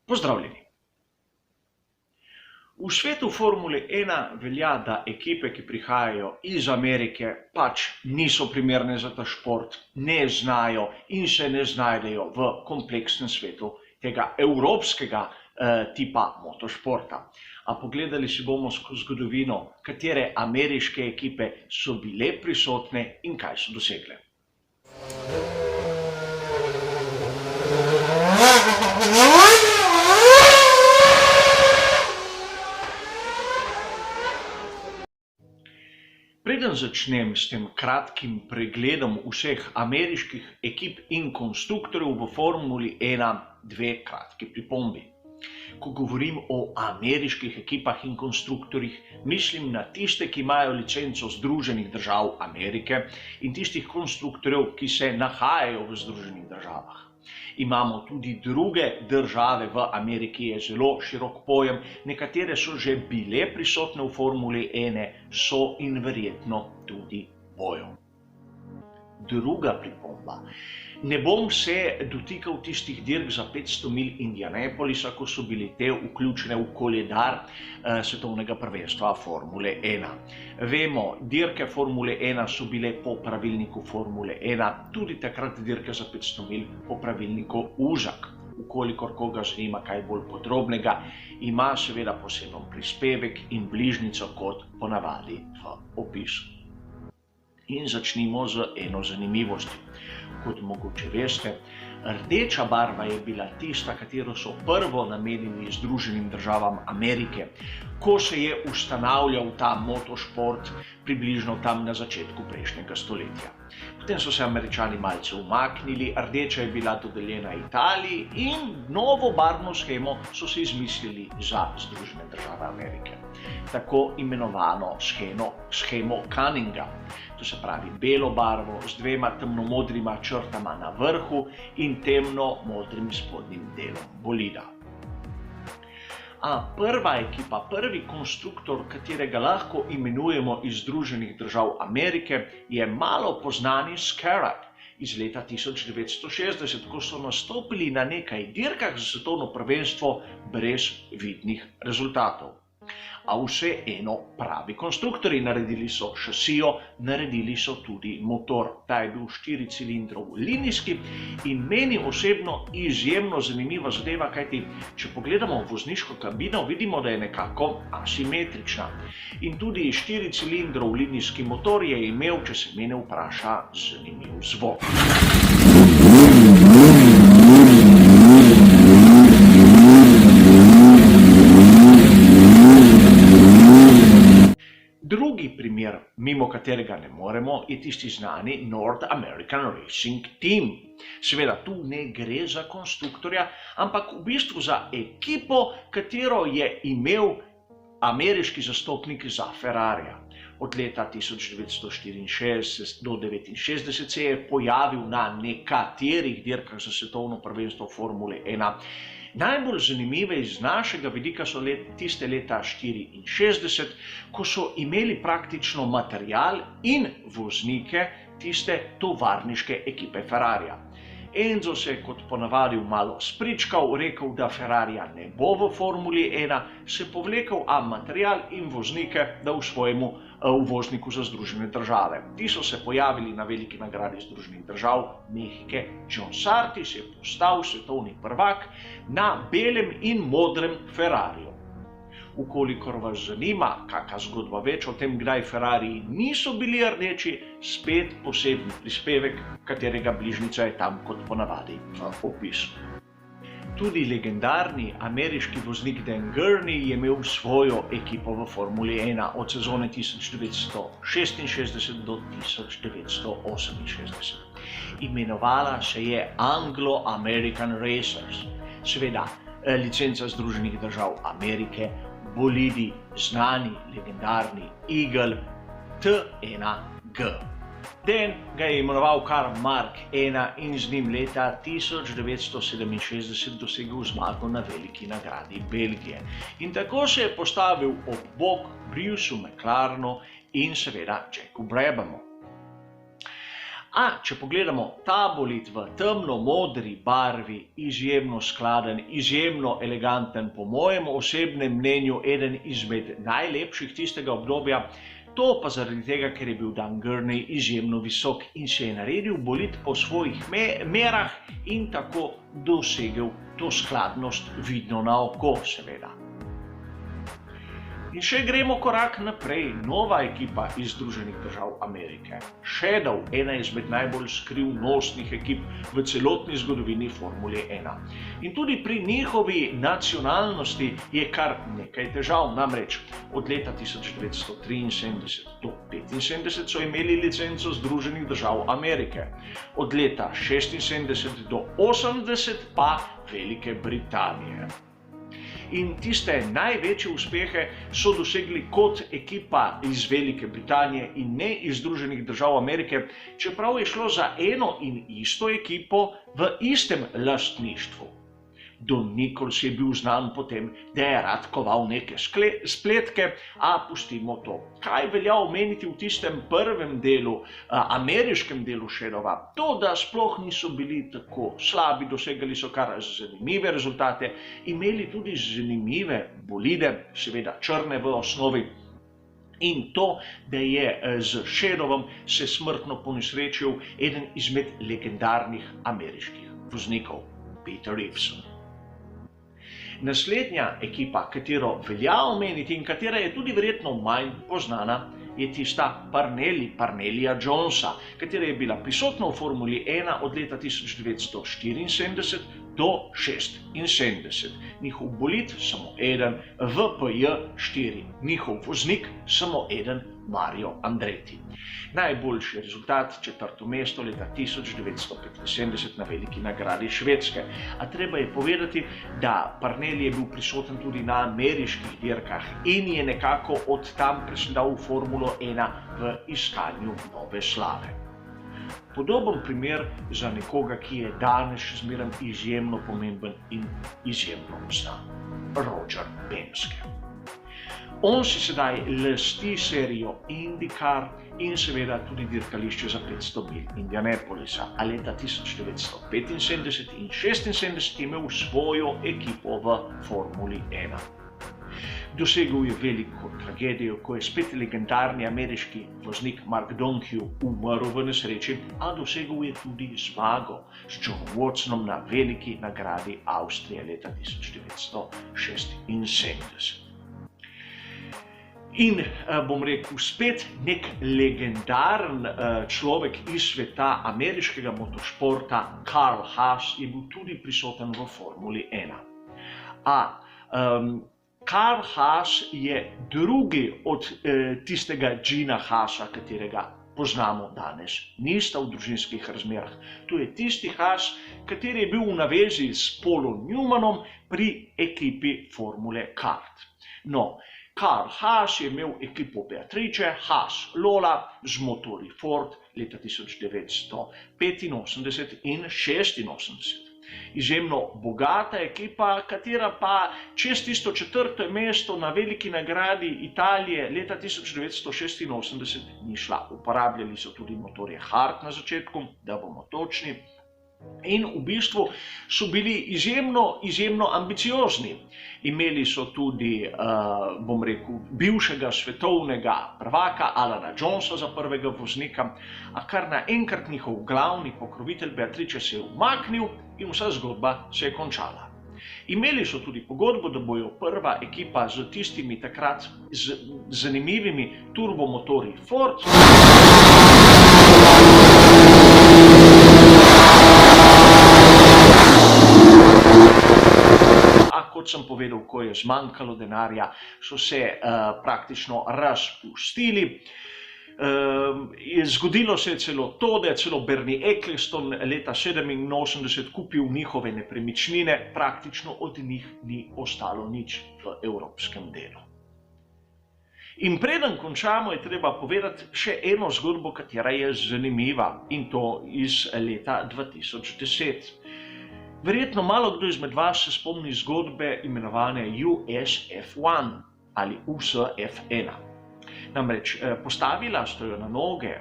Pozdravljeni. V svetu Formule 1 velja, da ekipe, ki prihajajo iz Amerike, pač niso primerne za ta šport, ne znajo in se ne znajdejo v kompleksnem svetu tega evropskega tipa motošporta. A pogledali si bomo skozi zgodovino, katere ameriške ekipe so bile prisotne in kaj so dosegle. Preden začnem s tem kratkim pregledom vseh ameriških ekip in konstruktorjev v Formuli 1, dve kratki pripombi. Ko govorim o ameriških ekipah in konstruktorjih, mislim na tiste, ki imajo licenco Združenih držav Amerike in tistih konstruktorjev, ki se nahajajo v Združenih državah. Imamo tudi druge države v Ameriki, je zelo širok pojem, nekatere so že bile prisotne v Formuli 1, so in verjetno tudi bojo. Druga pripomba. Ne bom se dotikal tistih dirk za 500 milj Indianapolisa, ko so bile te vključene v koledar svetovnega prvenstva Formule 1. Vemo, dirke Formule 1 so bile po pravilniku Formule 1, tudi takrat dirke za 500 milj po pravilniku UZAC. Ukolikor koga zanima kaj bolj podrobnega, ima seveda poseben prispevek in bližnjico kot ponavadi v opisu. In začnimo z eno zanimivostjo. Kot mogoče veste, rdeča barva je bila tista, katero so prvo namenili Združenim državam Amerike, ko se je ustanavljal ta motošport približno tam na začetku prejšnjega stoletja. Potem so se Američani malce umaknili, rdeča je bila dodeljena Italiji in novo barvno shemo so si izmislili za Združene države Amerike. Tako imenovano shemo Cunningham, to se pravi belo barvo z dvema temnomodrima črtama na vrhu in temno-modrim spodnjim delom bolida. A prva ekipa, prvi konstruktor, katerega lahko imenujemo iz Združenih držav Amerike, je malo poznani Scarratt iz leta 1960, ko so nastopili na nekaj dirkah za svetovno prvenstvo brez vidnih rezultatov. A vseeno pravi konstruktorji, naredili so šasijo, naredili so tudi motor. Ta je bil 4 cilindrov linijski in meni osebno izjemno zanimiva zadeva, kajti če pogledamo vozniško kabino, vidimo, da je nekako asimetrična. In tudi 4 cilindrov linijski motor je imel, če se mene vpraša, zanimiv zvok. Drugi primer, mimo katerega ne moremo, je tisti znani North American Racing Team. Seveda, tu ne gre za konstruktorja, ampak v bistvu za ekipo, katero je imel ameriški zastopnik za Ferrarija. Od leta 1964 do 1969 se je pojavil na nekaterih dirkah za svetovno prvenstvo Formule 1. Najbolj zanimive iz našega vidika so tiste leta 1964, ko so imeli praktično material in voznike tiste tovarniške ekipe Ferrarija. Enzo se je kot ponavadi malo spričkal, rekel, da Ferrarija ne bo v Formuli 1, se povlekel material in voznike, da v svojemu uvozniku za Združene države. Ti so se pojavili na veliki nagradi Združenih držav Mehike. John Surtees je postal svetovni prvak na belem in modrem Ferrariju. Ukolikor vas zanima, kakšna zgodba več o tem, kdaj Ferrariji niso bili rdeči, spet poseben prispevek, katerega bližnjica je tam kot ponavadi v opisu. Tudi legendarni ameriški voznik Dan Gurney je imel svojo ekipo v Formuli 1 od sezone 1966 do 1968. Imenovala se je Anglo-American Racers, seveda licenca Združenih držav Amerike, bolidi znani, legendarni Eagle T1G. Dan ga je imenoval kar Mark 1 in z njim leta 1967 dosegel zmago na veliki nagradi Belgije. In tako se je postavil ob bok Bruceu McLarenu in seveda Jacku Brabhamu. Če pogledamo, ta bolid v temno-modri barvi, izjemno skladen, izjemno eleganten, po mojem osebnem mnenju eden izmed najlepših tistega obdobja, to pa zaradi tega, ker je bil Dan Gurney izjemno visok in se je naredil bolid po svojih merah in tako dosegel to skladnost vidno na oko, seveda. In še gremo korak naprej, nova ekipa iz Združenih držav Amerike. Shadow, ena izmed najbolj skrivnostnih ekip v celotni zgodovini Formule 1. In tudi pri njihovi nacionalnosti je kar nekaj težav, namreč od leta 1973 do 1975 so imeli licenco Združenih držav Amerike, od leta 1976 do 1980 pa Velike Britanije. In tiste največje uspehe so dosegli kot ekipa iz Velike Britanije in ne iz Združenih držav Amerike, čeprav je šlo za eno in isto ekipo v istem lastništvu. Don Nichols je bil znan po tem, da je rad koval neke spletke, a pustimo to. Kaj velja omeniti v tistem prvem delu, ameriškem delu Shadowa? To, da sploh niso bili tako slabi, dosegali so kar zanimive rezultate, imeli tudi zanimive bolide, seveda črne v osnovi. In to, da je z Shadowom se smrtno ponesrečil eden izmed legendarnih ameriških voznikov, Peter Revson. Naslednja ekipa, katero velja omeniti in katera je tudi verjetno manj poznana, je tista Parnellija Jonesa, katera je bila prisotna v Formuli 1 od leta 1974 do 1976. Njihov bolid samo eden, VPJ4, njihov voznik samo eden, Mario Andretti. Najboljši rezultat, 4. mesto leta 1975 na veliki nagradi Švedske. A treba je povedati, da Parnelli je bil prisoten tudi na ameriških dirkah in je nekako od tam presedal v Formulo 1 v iskanju nove slave. Podoben primer za nekoga, ki je danes še zmeraj izjemno pomemben in izjemno znan. Roger Penske. On si sedaj lasti serijo IndyCar in seveda tudi dirkališče za 500 milj Indianapolisa. A leta 1975 in 1976 je imel svojo ekipo v Formuli 1. Dosegel je veliko tragedijo, ko je spet legendarni ameriški voznik Mark Donohue umrl v nesreči, a dosegel je tudi zmago s John Watsonom na veliki nagradi Avstrije leta 1976. In bom rekel, spet nek legendaren človek iz sveta ameriškega motošporta, Carl Haas, je bil tudi prisoten v Formuli 1. Carl Haas je drugi od tistega Gina Haasa, katerega poznamo danes. Nista v družinskih razmerah. To je tisti Haas, kateri je bil v navezi s Paulom Newmanom pri ekipi Formule Kart. No, Carl Haas je imel ekipo Beatrice, Haas Lola z motorji Ford leta 1985 in 1986. Izjemno bogata ekipa, katera pa čez tisto 4. mesto na veliki nagradi Italije leta 1986 ni šla. Uporabljali so tudi motorje Hart na začetku, da bomo točni. In v bistvu so bili izjemno ambiciozni. Imeli so tudi, bom rekel, bivšega svetovnega prvaka Alana Jonesa za prvega voznika, a kar naenkrat njihov glavni pokrovitelj Beatrice se je umaknil in vsa zgodba se je končala. Imeli so tudi pogodbo, da bojo prva ekipa z tistimi takrat zanimivimi turbomotorji Ford. Kot sem povedal, ko je zmanjkalo denarja, so se praktično razpustili. Zgodilo se je celo to, da je celo Bernie Ecclestone leta 1987 kupil njihove nepremičnine, praktično od njih ni ostalo nič v evropskem delu. In preden končamo, je treba povedati še eno zgodbo, katera je zanimiva, in to iz leta 2010. Verjetno malo kdo izmed vas se spomni zgodbe imenovane USF1 ali USF1. Namreč postavila sta jo na noge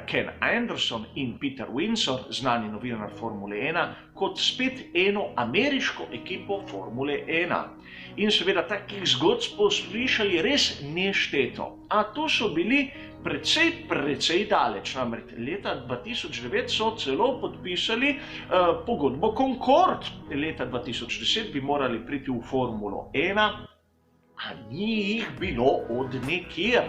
Ken Anderson in Peter Windsor, znani novinar Formule 1, kot spet eno ameriško ekipo Formule 1. In seveda takih zgodb smo slišali res nešteto. A to so bili precej daleč. Namreč leta 2009 so celo podpisali pogodbo Concord. Leta 2010 bi morali priti v Formulo 1, a ni jih bilo od nekjer.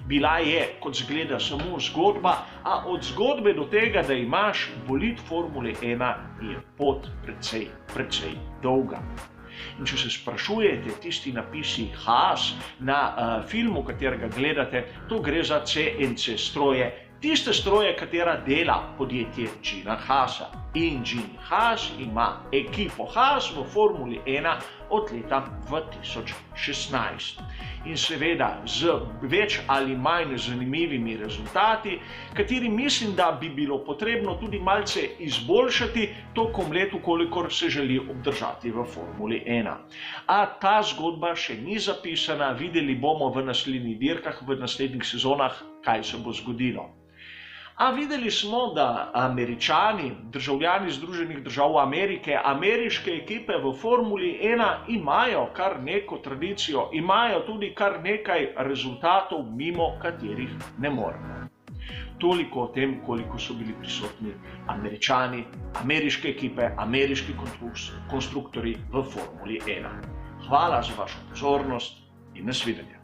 Bila je, kot zgleda, samo zgodba, a od zgodbe do tega, da imaš bolid Formule 1, je pot precej dolga. In če se sprašujete, tisti napisi Haas na filmu, katerega gledate, to gre za CNC stroje, tiste stroje, katera dela podjetje Gina Haasa. In Gene Haas ima ekipo Haas v Formuli 1 od leta 2016. In seveda z več ali manj zanimivimi rezultati, kateri mislim, da bi bilo potrebno tudi malce izboljšati tokom let, kolikor se želi obdržati v Formuli 1. A ta zgodba še ni zapisana, videli bomo v naslednjih dirkah, v naslednjih sezonah, kaj se bo zgodilo. A videli smo, da Američani, državljani Združenih držav Amerike, ameriške ekipe v Formuli 1 imajo kar neko tradicijo, imajo tudi kar nekaj rezultatov, mimo katerih ne moremo. Toliko o tem, koliko so bili prisotni Američani, ameriške ekipe, ameriški konstruktorji v Formuli 1. Hvala za vašo pozornost in nasvidenje.